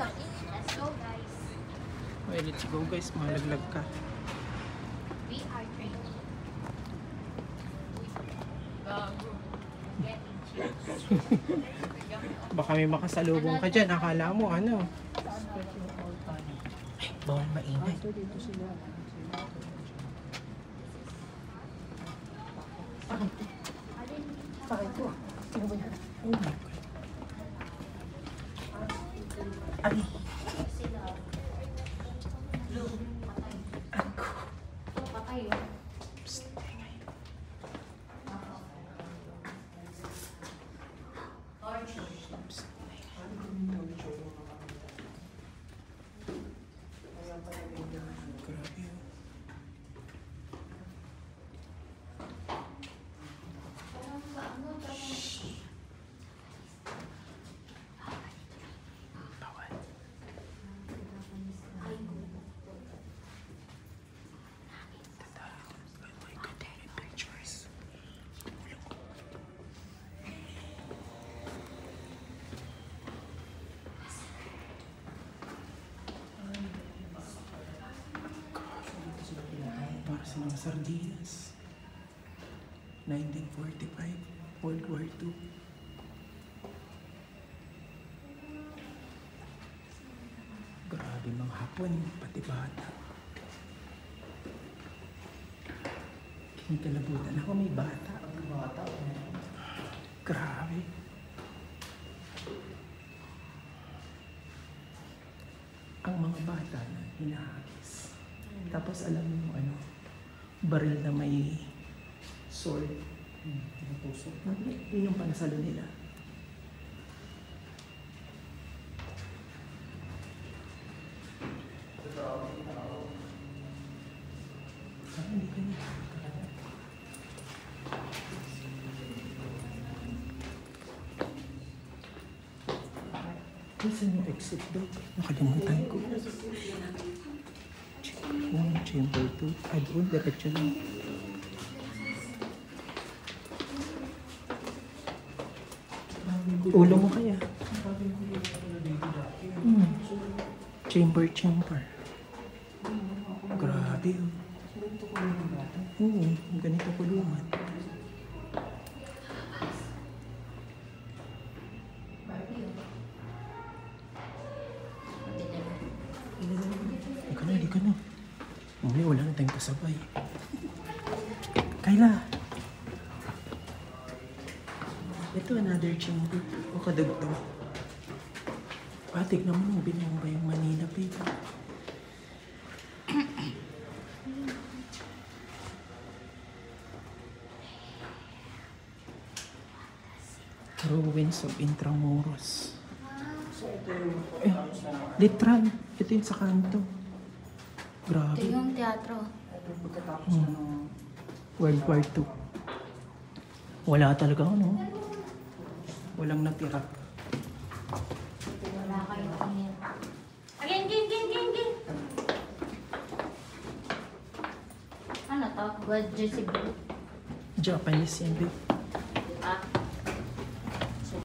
Let's go, guys. Okay, let's go guys. Malaglag ka. We are training. Gago. Getting chips. Baka may makasalubong ka dyan. Akala mo ano. Ay, bawal maingay. Bakit ko? Oh my God. Ay. Sila. Blue. Patay. Ako. Patay yun. Psst, ingay. Torture. Psst, ingay. Grabe yun. Bawal. Tata. Oh my God, may pictures. Tulong ko. Para sa mga sardinas. 1945, World War II. Grabe mga Hapon, pati bata. Kinikalabutan ako, may bata. Grabe. Ang mga bata na hinahagis. Tapos alam mo ano, baril na may sword. Puso. Yun yung pansalo nila. Hindi ka niya. Saan yung exit daw? Nakalimutan ko. Chamber 2. Ay, doon, diretso lang. Ulo mo kaya? Chamber. Grabe oh. Oo, ganito kulungan. Di ka na. Mamaya wala na tayong kasabay. Kayla! Ito, another chamber. O kadagto. Tignan mo, bilang ba yung Manila paper? Ruins of Intramuros. Eh, literal. Ito yung sa kanto. Grabe. Ito yung teatro. World War II. Wala talaga ano. Walang natira. Wala kayo tingin. Again. Ano to? God Jesse Blue. Japanese yan, babe.